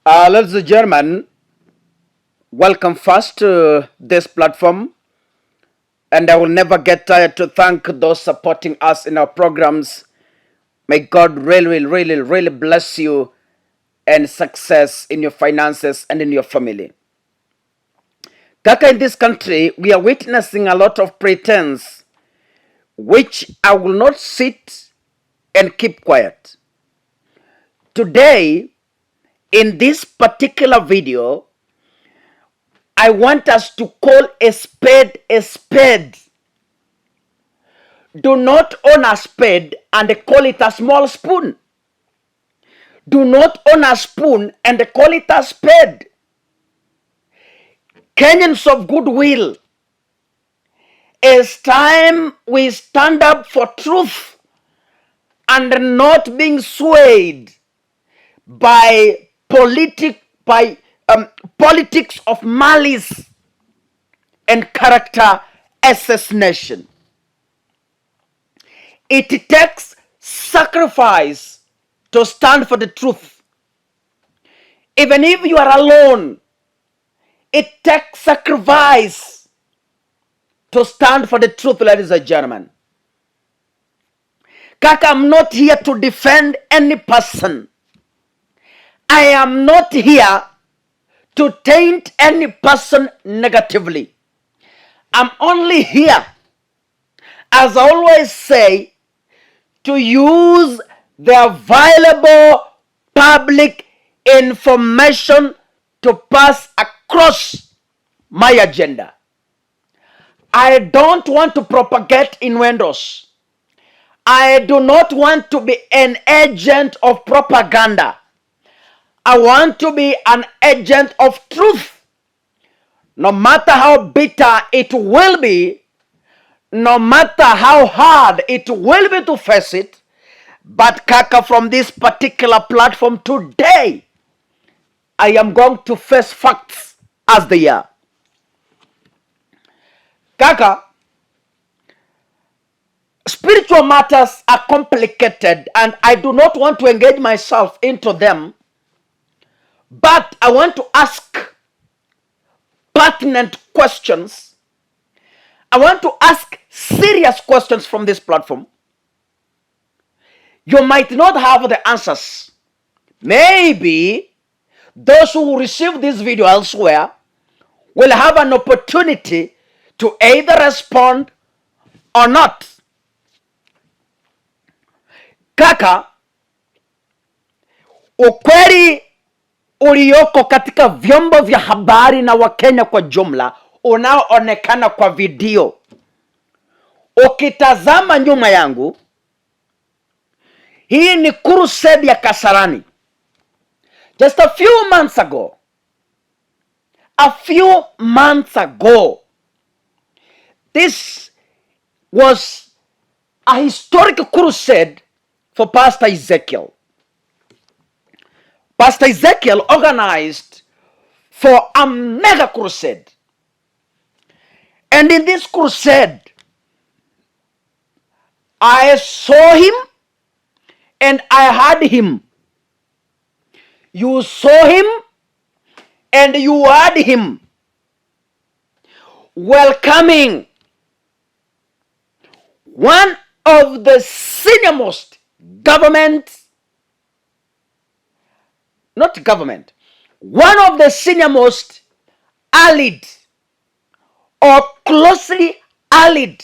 Ladies and gentlemen, welcome first to this platform. And I will never get tired to thank those supporting us in our programs. May God really bless you and success in your finances and in your family. Kaka, in this country, we are witnessing a lot of pretense, which I will not sit and keep quiet. Today, in this particular video, I want us to call a spade a spade. Do not own a spade and call it a small spoon. Do not own a spoon and call it a spade. Kenyans of goodwill, it's time we stand up for truth and not being swayed by politics of malice and character assassination. It takes sacrifice to stand for the truth. Even if you are alone, it takes sacrifice to stand for the truth, ladies and gentlemen. Kaka, I'm not here to defend any person. I am not here to taint any person negatively. I'm only here, as I always say, to use the available public information to pass across my agenda. I don't want to propagate innuendos. I do not want to be an agent of propaganda. I want to be an agent of truth. No matter how bitter it will be, no matter how hard it will be to face it, but Kaka, from this particular platform today, I am going to face facts as they are. Kaka, spiritual matters are complicated and I do not want to engage myself into them, but I want to ask pertinent questions. I want to ask serious questions from this platform. You might not have the answers. Maybe those who receive this video elsewhere will have an opportunity to either respond or not. Kaka, ukweli ulioko katika vyombo vya habari na Wakenya kwa jumla unaoonekana kwa video. Ukitazama nyuma yangu, hii ni crusade ya Kasarani. Just a few months ago, this was a historic crusade for Pastor Ezekiel. Pastor Ezekiel organized for a mega crusade. And in this crusade, I saw him and I heard him. You saw him and you heard him welcoming one of the senior-most one of the senior-most allied or closely allied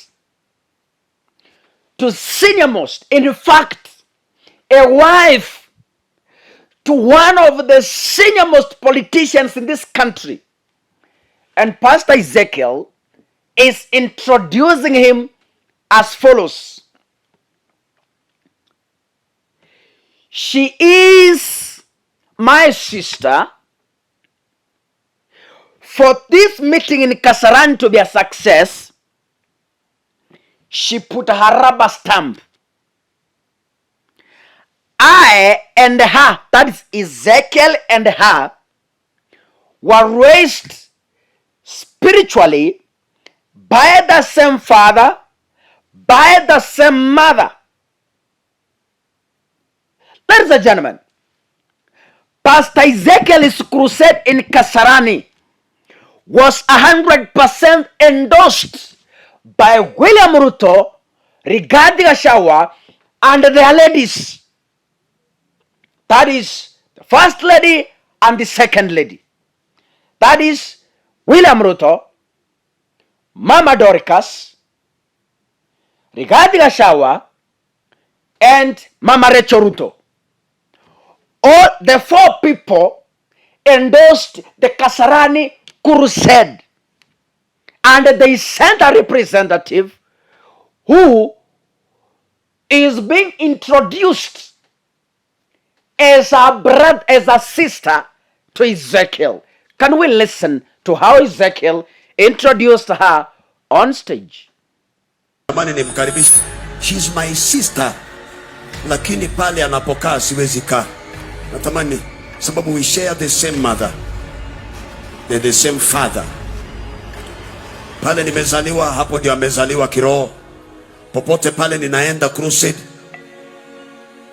to senior-most, in fact, a wife to one of the senior-most politicians in this country. And Pastor Ezekiel is introducing him as follows. She is my sister. For this meeting in Kasarani to be a success, she put her rubber stamp. I and her, that is Ezekiel and her, were raised spiritually by the same father, by the same mother. Ladies and gentlemen, Pastor Ezekiel's crusade in Kasarani was 100% endorsed by William Ruto, Rigathi Gachagua, and their ladies. That is the first lady and the second lady. That is William Ruto, Mama Dorcas, Rigathi Gachagua, and Mama Rachel Ruto. All the four people endorsed the Kasarani crusade, and they sent a representative who is being introduced as a brother, as a sister to Ezekiel. Can we listen to how Ezekiel introduced her on stage? She's my sister, lakini pale anapokaa siwezi kaa. Natamani sababu we share the same mother, the same father. Pale nimezaliwa, hapo ndio amezaliwa kiroho. Popote pale ninaenda crusade,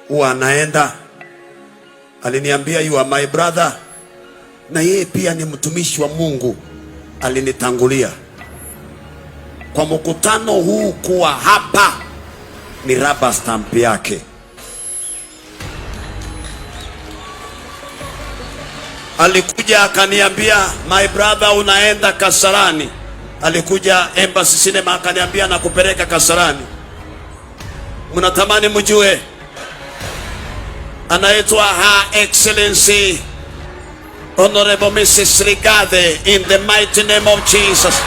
huwa anaenda. Aliniambia you are my brother, na yeye pia ni mtumishi wa Mungu, alinitangulia. Kwa mkutano huu kuwa hapa ni rubber stamp yake. Alikuja akaniambia my brother unaenda Kasarani. Alikuja Embassy Cinema akaniambia nakupeleka Kasarani. Mnatamani mjue anaitwa Her Excellency Honorable Mrs. Rigathi, in the mighty name of Jesus.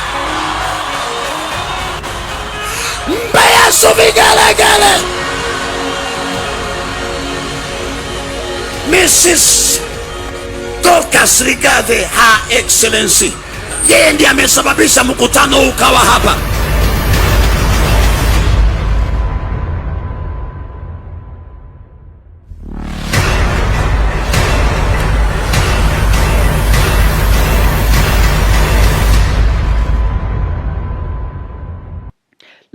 Mbaya suvigalegele. Mrs. Dorcas Rigathi, Her Excellency. Yeye ndiye amesababisha mkutano ukawa hapa.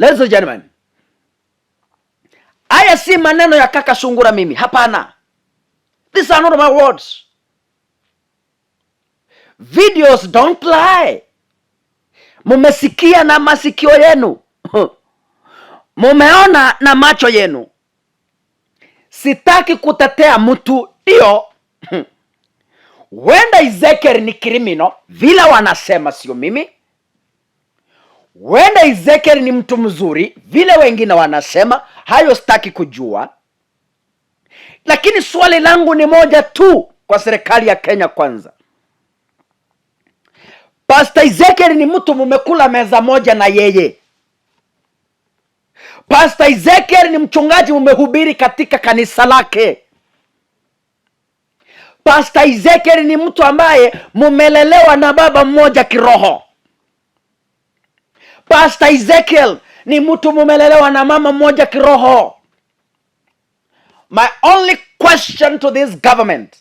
Ladies and gentlemen, haya si maneno ya Kakasungura mimi. Hapana. These are not my words. Videos don't lie. Mumesikia na masikio yenu. Mumeona na macho yenu. Sitaki kutetea mtu hiyo. Wenda Ezekiel ni criminal, vile wanasema, sio mimi. Wenda Ezekiel ni mtu mzuri, vile wengine wanasema, hayo sitaki kujua. Lakini swali langu ni moja tu kwa serikali ya Kenya kwanza. Pastor Ezekiel ni mtu mumekula meza moja na yeye. Pastor Ezekiel ni mchungaji mumehubiri katika kanisa lake. Pastor Ezekiel ni mtu ambaye mumelelewa na baba mmoja kiroho. Pastor Ezekiel ni mtu mumelelewa na mama mmoja kiroho. My only question to this government,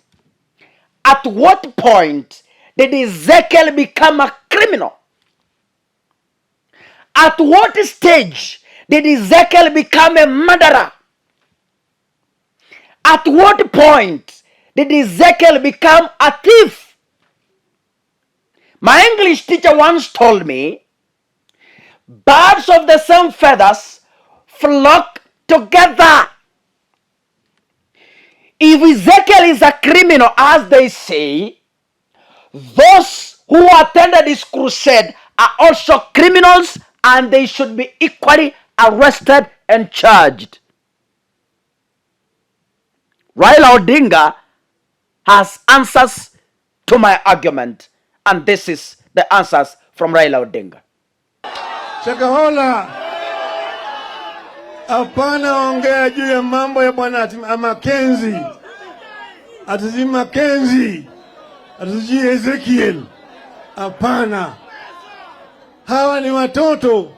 at what point did Ezekiel become a criminal? At what stage did Ezekiel become a murderer? At what point did Ezekiel become a thief? My English teacher once told me, birds of the same feathers flock together. If Ezekiel is a criminal, as they say, those who attended this crusade are also criminals, and they should be equally arrested and charged. Raila Odinga has answers to my argument, and this is the answers from Raila Odinga. Shakahola, hapana ongea juu ya mambo ya bwana Mackenzie. Atuzi Mackenzie, atuzi Ezekiel. Hapana. Hawa ni watoto.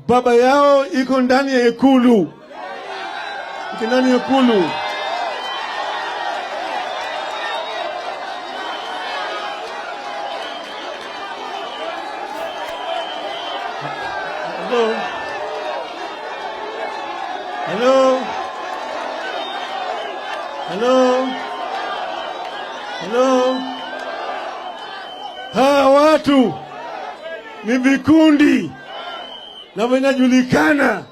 Baba yao iko ndani ya ikulu. Iko ndani ya ikulu. Hello. Hello. Hello. Hawa watu ni vikundi na vinajulikana.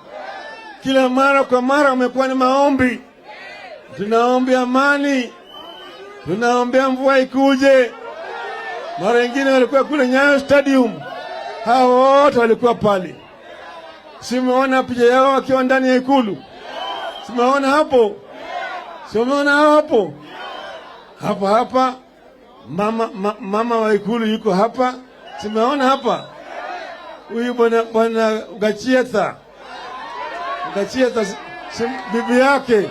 Kila mara kwa mara wamekuwa ni maombi. Tunaombea amani, tunaombea mvua ikuje. Mara nyingine walikuwa kule Nyayo Stadium. Hao wote walikuwa pale. Simeona picha yao wakiwa ndani ya ikulu. Simeona hapo. Simeona hapo. Hapa mama wa ikulu yuko hapa. Simeona hapa. Huyu bwana Gachietha. Bibi yake.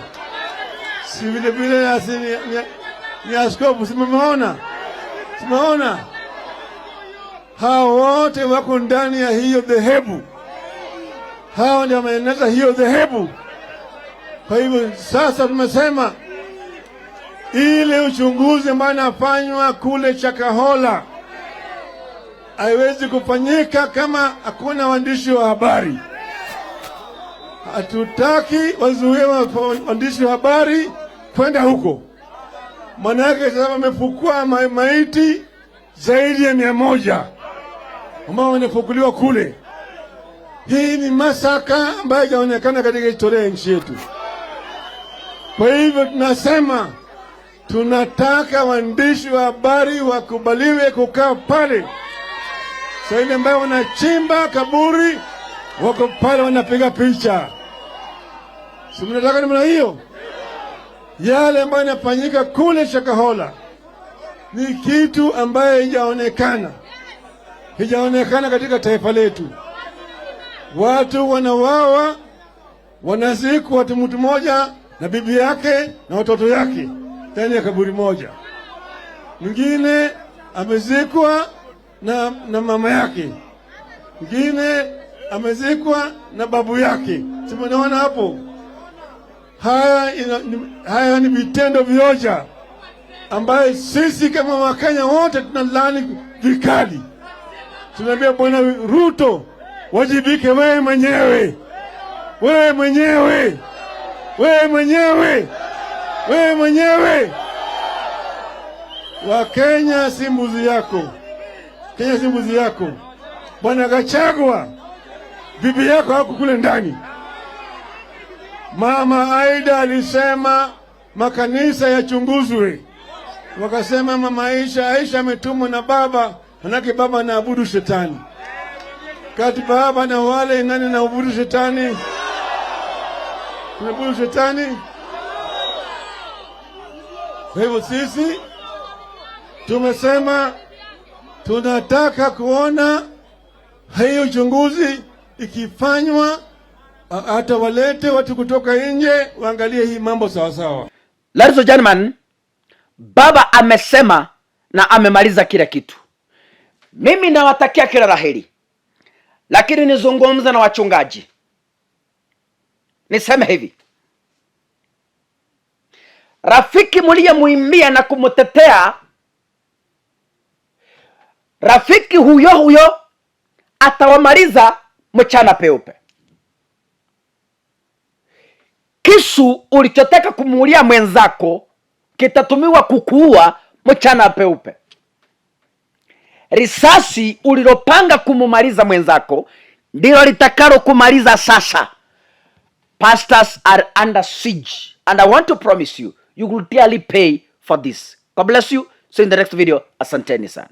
Si vile ni askofu. Simeona. Hao wote wako ndani ya hiyo dhehebu. Hao ndio wameeneza hiyo dhehebu. Kwa hivyo sasa tumesema ile uchunguzi ambao unafanywa kule Chakahola haiwezi kufanyika kama hakuna waandishi wa habari. Hatutaki wazuie waandishi wa habari kwenda huko. Manake sasa wamefukua maiti zaidi ya 100 ambao wanafukuliwa kule. Hii ni masaka ambayo hajaonekana katika historia ya nchi yetu. Kwa hivyo tunasema tunataka waandishi wa habari wakubaliwe kukaa pale. Sasa ile ambayo wanachimba kaburi wako pale wanapiga picha. Si mnataka namna hiyo? Yale ambayo yanafanyika kule Shakahola ni kitu ambayo hijaonekana katika taifa letu. Watu wanawawa, wanazikwa watu mtu mmoja na bibi yake na watoto yake ndani ya kaburi moja. Mwingine amezikwa na mama yake. Mwingine amezikwa na babu yake. Simunaona hapo? Haya ni vitendo vioja ambaye sisi kama Wakenya wote tunalaani vikali. Tunaambia Bwana Ruto, wajibike wewe mwenyewe. Wakenya si mbuzi yako. Kenya si mbuzi yako. Bwana Gachagua, bibi yako hako kule ndani. Mama Aida alisema makanisa yachunguzwe. Wakasema mama Aisha ametumwa na baba, manake baba anaabudu shetani. Kati baba na wale nani anaabudu shetani? Anaabudu shetani. Kwa hivyo sisi tumesema tunataka kuona hiyo uchunguzi ikifanywa, hata walete watu kutoka nje waangalie hii mambo sawa sawa. Ladies and gentlemen, baba amesema na amemaliza kila kitu. Mimi nawatakia kila laheri, lakini nizungumza na wachungaji. Niseme hivi, rafiki mliyemuimbia na kumutetea, rafiki huyo atawamaliza mchana peupe. Kisu ulichotaka kumuulia mwenzako kitatumiwa kukuua mchana peupe. Risasi ulilopanga kumumaliza mwenzako ndilo litakalo kumaliza sasa. Pastors are under siege, and I want to promise you, you will dearly pay for this. God bless you. See you in the next video. Asanteni sana.